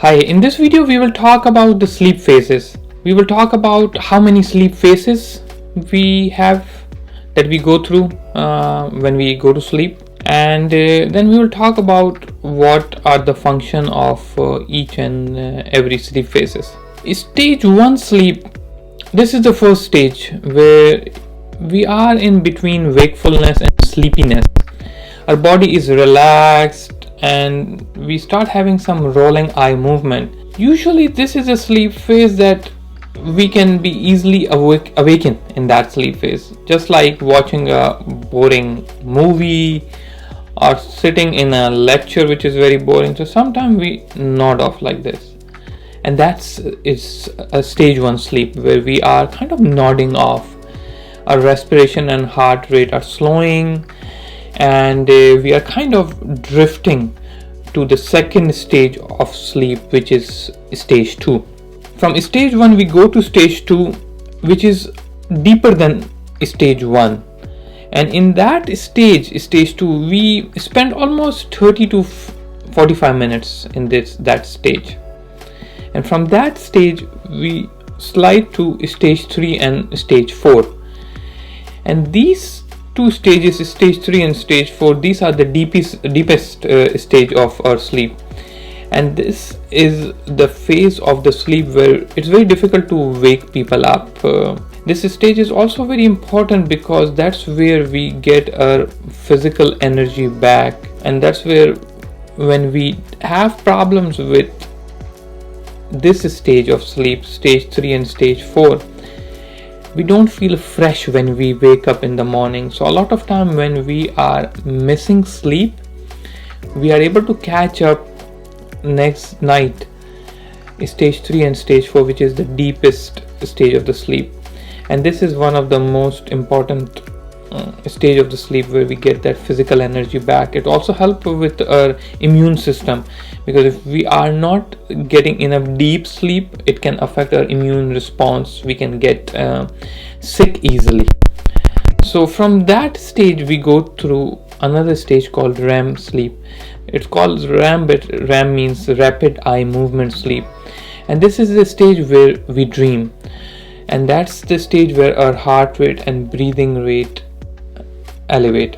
Hi, in this video we will talk about the sleep phases. We will talk about how many sleep phases we have that we go through when we go to sleep, and then we will talk about what are the function of each and every sleep phases. Stage 1 sleep, this is the first stage where we are in between wakefulness and sleepiness. Our body is relaxed and we start having some rolling eye movement. Usually this is a sleep phase that we can be easily awaken in that sleep phase, just like watching a boring movie or sitting in a lecture which is very boring. So sometimes we nod off like this, and that's is a stage 1 sleep where we are kind of nodding off. Our respiration and heart rate are slowing, and we are kind of drifting to the second stage of sleep, which is stage 2. From stage 1 we go to stage 2, which is deeper than stage 1, and in that stage 2, we spend almost 30 to 45 minutes in that stage, and from that stage we slide to stage 3 and stage 4. And these two stages, stage 3 and stage 4, these are the deepest stage of our sleep, and this is the phase of the sleep where it's very difficult to wake people up. This stage is also very important because that's where we get our physical energy back, and that's where, when we have problems with this stage of sleep, stage 3 and stage 4, we don't feel fresh when we wake up in the morning. So a lot of time when we are missing sleep, we are able to catch up next night, stage 3 and stage 4, which is the deepest stage of the sleep. And this is one of the most important stage of the sleep where we get that physical energy back. It also helps with our immune system, because if we are not getting enough deep sleep, it can affect our immune response. We can get sick easily. So from that stage we go through another stage called REM sleep. It's called REM, but REM means rapid eye movement sleep, and this is the stage where we dream, and that's the stage where our heart rate and breathing rate elevate.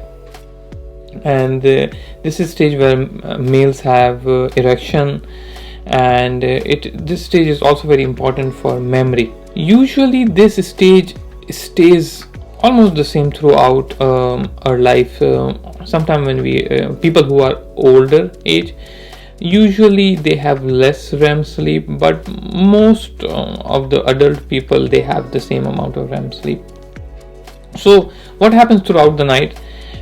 And this is stage where males have erection, and this stage is also very important for memory. Usually this stage stays almost the same throughout our life. Sometimes when we people who are older age, usually they have less REM sleep, but most of the adult people, they have the same amount of REM sleep. So what happens throughout the night?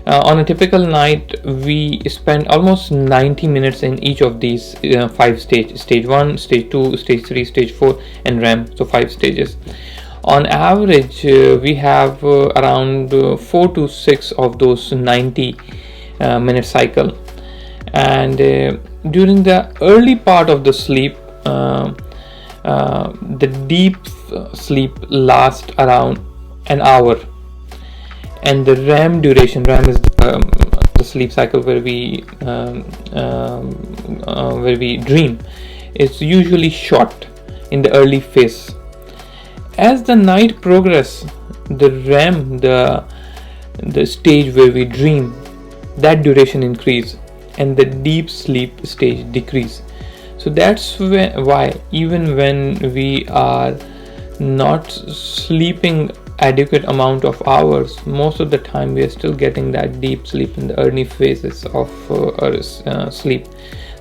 On a typical night, we spend almost 90 minutes in each of these 5 stages: stage 1, stage 2, stage 3, stage 4, and REM. So 5 stages. On average, we have around 4 to 6 of those 90 minute cycle. And during the early part of the sleep, the deep sleep lasts around an hour, and the REM duration, REM is the sleep cycle where we dream, is usually short in the early phase. As the night progresses, the REM, the stage where we dream, that duration increase, and the deep sleep stage decrease. So that's why even when we are not sleeping adequate amount of hours, most of the time we are still getting that deep sleep in the early phases of our sleep.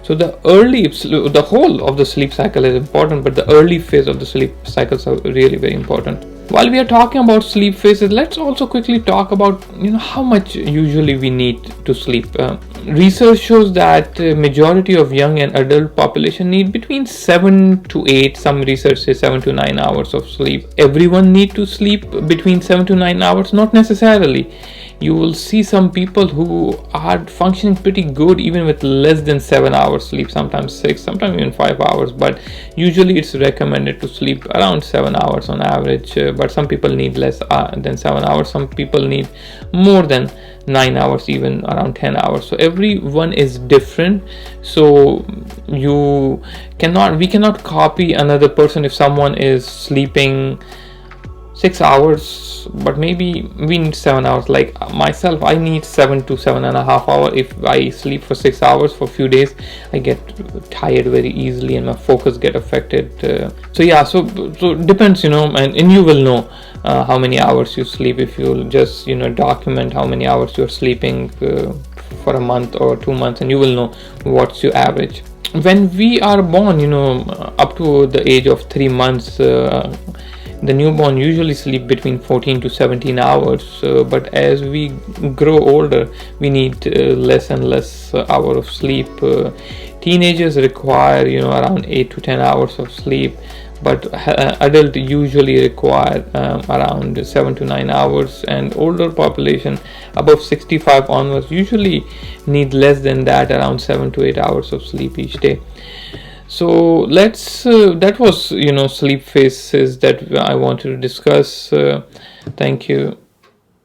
So the whole of the sleep cycle is important, but the early phase of the sleep cycles are really very important. While we are talking about sleep phases, let's also quickly talk about how much usually we need to sleep. Research shows that majority of young and adult population need between 7 to 8, some research says 7 to 9 hours of sleep. Everyone need to sleep between 7 to 9 hours? Not necessarily. you will see some people who are functioning pretty good even with less than 7 hours sleep, sometimes 6, sometimes even 5 hours, but usually it's recommended to sleep around 7 hours on average. But some people need less than 7 hours, some people need more than 9 hours, even around 10 hours. So everyone is different, so we cannot copy another person. If someone is sleeping 6 hours, but maybe we need 7 hours, like myself, I need 7 to 7.5 hours. If I sleep for 6 hours for a few days, I get tired very easily and my focus get affected. So it depends, and you will know how many hours you sleep if you just document how many hours you're sleeping for a month or 2 months, and you will know what's your average. When we are born, up to the age of 3 months, the newborn usually sleep between 14 to 17 hours, but as we grow older, we need less and less hour of sleep. Teenagers require around 8 to 10 hours of sleep, but adult usually require around 7 to 9 hours, and older population above 65 onwards usually need less than that, around 7 to 8 hours of sleep each day. So that was sleep phases that I wanted to discuss. Thank you.